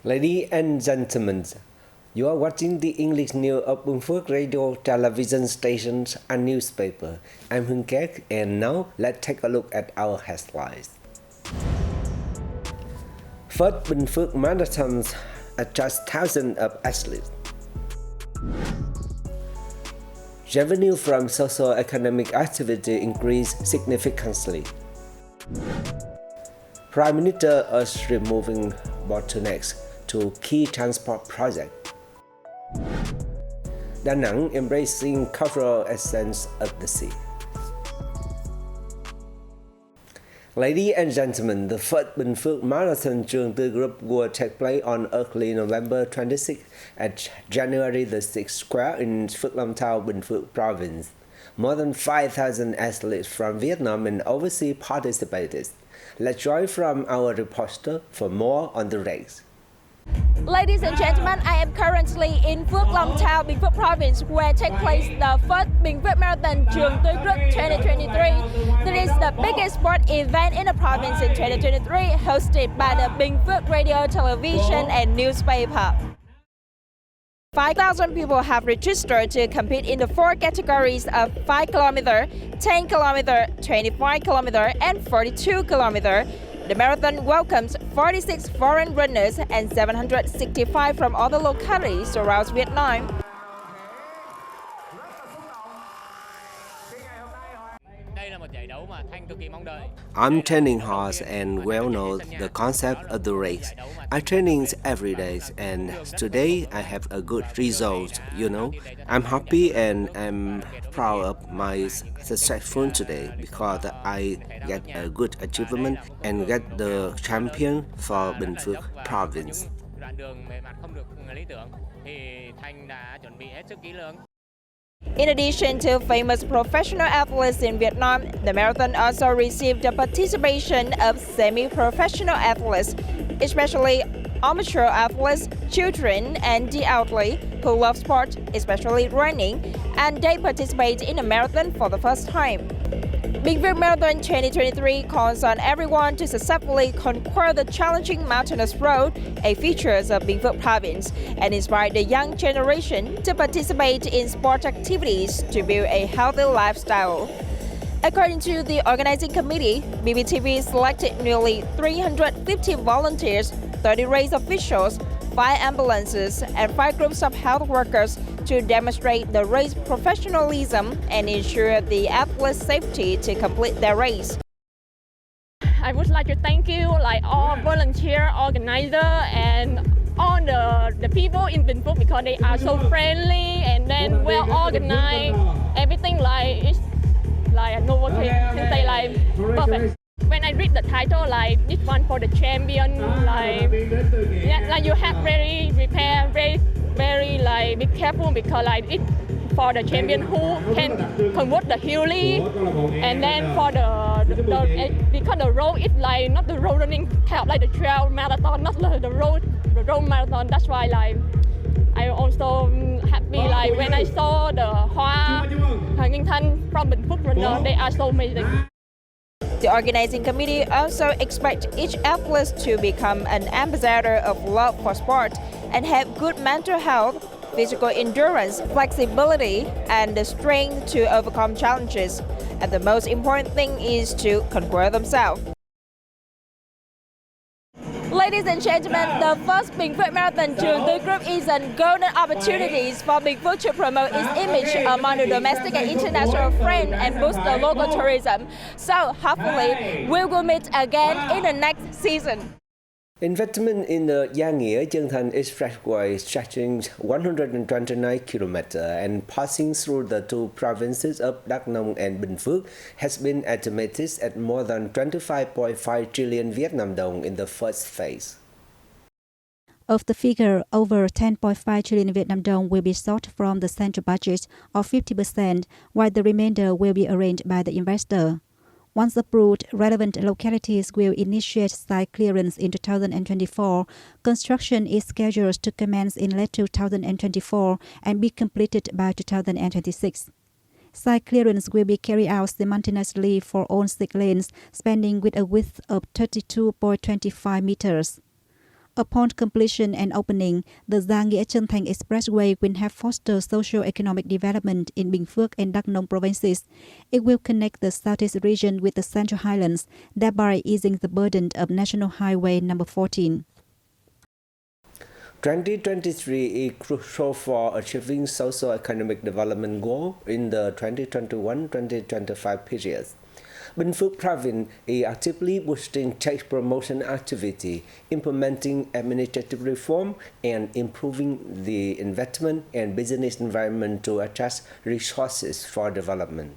Ladies and gentlemen, you are watching the English news of Binh Phuoc radio, television stations, and newspaper. I'm Binh Phuoc, and now let's take a look at our headlines. First Binh Phuoc Marathon attracts thousands of athletes. Revenue from socio-economic activity increased significantly. Prime Minister urged removing bottlenecks to key transport projects. Đăng embracing cultural essence of the sea. Ladies and gentlemen, the first Binh Phuoc Marathon Chương group will take place on early November 26 at January the 6th Square in Phước Long Town, Binh Phuoc Province. More than 5,000 athletes from Vietnam and overseas participated. Let's join from our reporter for more on the race. Ladies and gentlemen, I am currently in Phước Long Town, Binh Phuoc Province, where take place the first Binh Phuoc Marathon Chương Group 2023. This is the biggest sport event in the province in 2023, hosted by the Binh Phuoc Radio, television, and newspaper. 5,000 people have registered to compete in the 4 categories of 5 km, 10 km, 25 km, and 42 km. The marathon welcomes 46 foreign runners and 765 from other localities around Vietnam. I'm training hard and well know the concept of the race. I training every day and today I have a good result, I'm happy and I'm proud of my successful today because I get a good achievement and get the champion for Binh Phuoc Province. In addition to famous professional athletes in Vietnam, the marathon also received the participation of semi-professional athletes, especially amateur athletes, children, and the elderly who love sport, especially running, and they participate in the marathon for the first time. Binh Phuoc Marathon 2023 calls on everyone to successfully conquer the challenging mountainous road, a feature of Binh Phuoc Province, and inspire the young generation to participate in sport activities to build a healthy lifestyle. According to the organizing committee, BPTV selected nearly 350 volunteers, 30 race officials, 5 ambulances, and 5 groups of health workers to demonstrate the race professionalism and ensure the athletes' safety to complete their race. I would like to thank you, all volunteer organizer and all the people in Binh Phuoc because they are so friendly and then well organized. Everything it's no one can say perfect. When I read the title, this one for the champion, you have very prepare, very be careful because it's for the champion who can convert the hilly, and then for because the road is not the road running help the trail marathon, not the road marathon. That's why I also happy when I saw the Khoa, hình, thanh from Binh Phuoc runner, they are so amazing. The organizing committee also expects each athlete to become an ambassador of love for sport and have good mental health, physical endurance, flexibility, and the strength to overcome challenges. And the most important thing is to conquer themselves. Ladies and gentlemen, the first Binh Phuoc Marathon Chương Group is a golden opportunity for Binh Phuoc to promote its image among the domestic and international friends and boost the local tourism. So hopefully we will meet again in the next season. Investment in the Gia-Nghĩa-Chân-Thành Expressway stretching 129 km and passing through the 2 provinces of Đắk Nông and Binh Phuoc has been estimated at more than 25.5 trillion Vietnam dong in the first phase. Of the figure, over 10.5 trillion Vietnam dong will be sought from the central budget, or 50%, while the remainder will be arranged by the investor. Once approved, relevant localities will initiate site clearance in 2024. Construction is scheduled to commence in late 2024 and be completed by 2026. Site clearance will be carried out simultaneously for all 6 lanes, spanning with a width of 32.25 meters. Upon completion and opening, the Gia Nghĩa Chân Thành Expressway will have fostered socio-economic development in Binh Phuoc and Đắk Nông provinces. It will connect the southeast region with the Central Highlands, thereby easing the burden of National Highway number 14. 2023 is crucial for achieving socio-economic development goals in the 2021-2025 period. Binh Phuoc Province is actively boosting trade promotion activity, implementing administrative reform, and improving the investment and business environment to attract resources for development.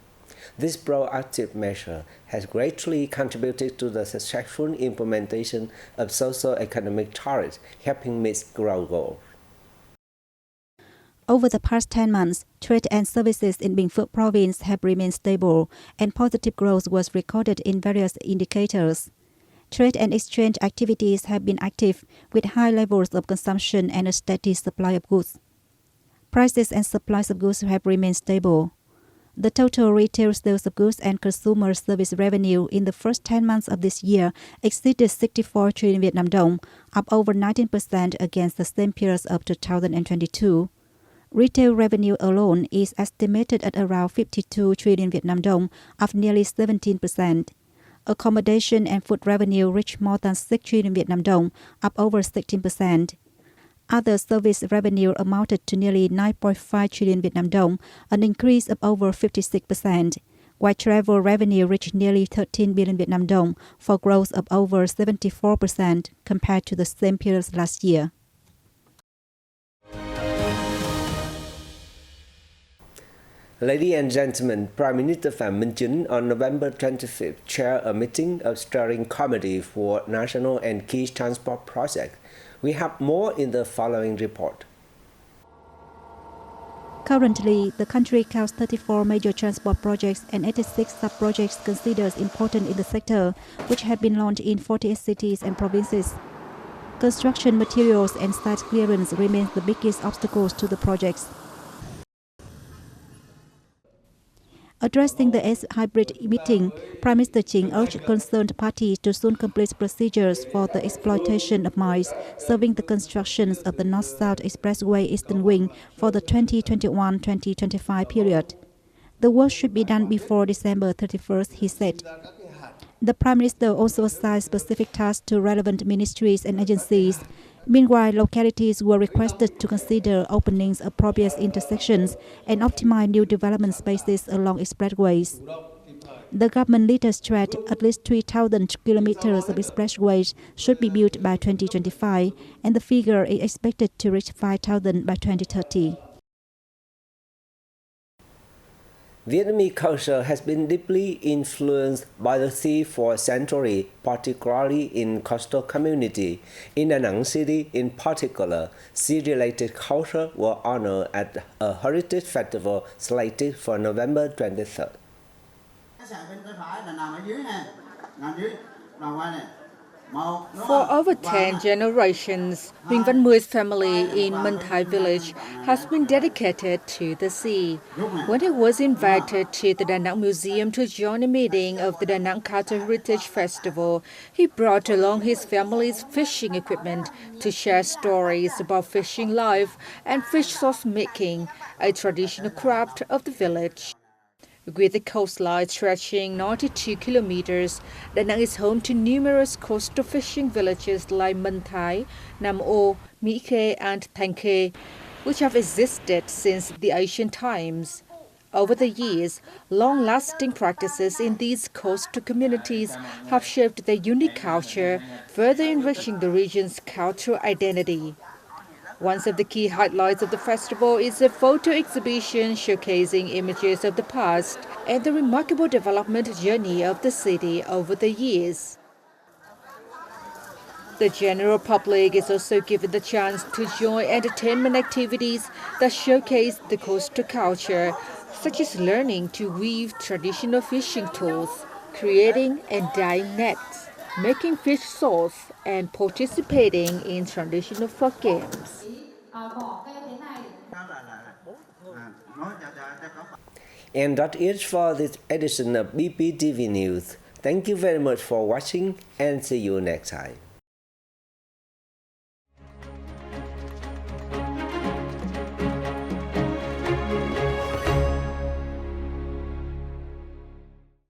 This proactive measure has greatly contributed to the successful implementation of socio-economic targets, helping meet growth goals. Over the past 10 months, trade and services in Binh Phuoc province have remained stable, and positive growth was recorded in various indicators. Trade and exchange activities have been active, with high levels of consumption and a steady supply of goods. Prices and supplies of goods have remained stable. The total retail sales of goods and consumer service revenue in the first 10 months of this year exceeded 64 trillion Vietnam dong, up over 19% against the same period of 2022. Retail revenue alone is estimated at around 52 trillion Vietnam dong, up nearly 17%. Accommodation and food revenue reached more than 6 trillion Vietnam dong, up over 16%. Other service revenue amounted to nearly 9.5 trillion Vietnam dong, an increase of over 56%, while travel revenue reached nearly 13 billion Vietnam dong, for growth of over 74% compared to the same period last year. Ladies and gentlemen, Prime Minister Phạm Minh Chính on November 25th chaired a meeting of steering committee for national and key transport projects. We have more in the following report. Currently, the country counts 34 major transport projects and 86 sub-projects considered important in the sector, which have been launched in 48 cities and provinces. Construction materials and site clearance remain the biggest obstacles to the projects. Addressing the hybrid meeting, Prime Minister Chính urged concerned parties to soon complete procedures for the exploitation of mines serving the constructions of the North-South Expressway Eastern Wing for the 2021-2025 period. The work should be done before December 31st, he said. The Prime Minister also assigned specific tasks to relevant ministries and agencies. Meanwhile, localities were requested to consider openings of appropriate intersections and optimize new development spaces along expressways. The government leaders stressed at least 3,000 kilometers of expressways should be built by 2025, and the figure is expected to reach 5,000 by 2030. Vietnamese culture has been deeply influenced by the sea for centuries, particularly in coastal community. In Da Nang City in particular, sea-related culture were honored at a heritage festival slated for November 23rd. For over 10 generations, Huỳnh Văn Mười family in Minh Thái village has been dedicated to the sea. When he was invited to the Da Nang Museum to join a meeting of the Da Nang Cultural Heritage Festival, he brought along his family's fishing equipment to share stories about fishing life and fish sauce making, a traditional craft of the village. With the coastline stretching 92 kilometers, Da Nang is home to numerous coastal fishing villages like Minh Thái, Nam O, Mỹ Khê, and Thanh Khê, which have existed since the ancient times. Over the years, long-lasting practices in these coastal communities have shaped their unique culture, further enriching the region's cultural identity. One of the key highlights of the festival is a photo exhibition showcasing images of the past and the remarkable development journey of the city over the years. The general public is also given the chance to join entertainment activities that showcase the coastal culture, such as learning to weave traditional fishing tools, creating and dyeing nets, making fish sauce, and participating in traditional folk games. And that is for this edition of BPTV News. Thank you very much for watching and see you next time.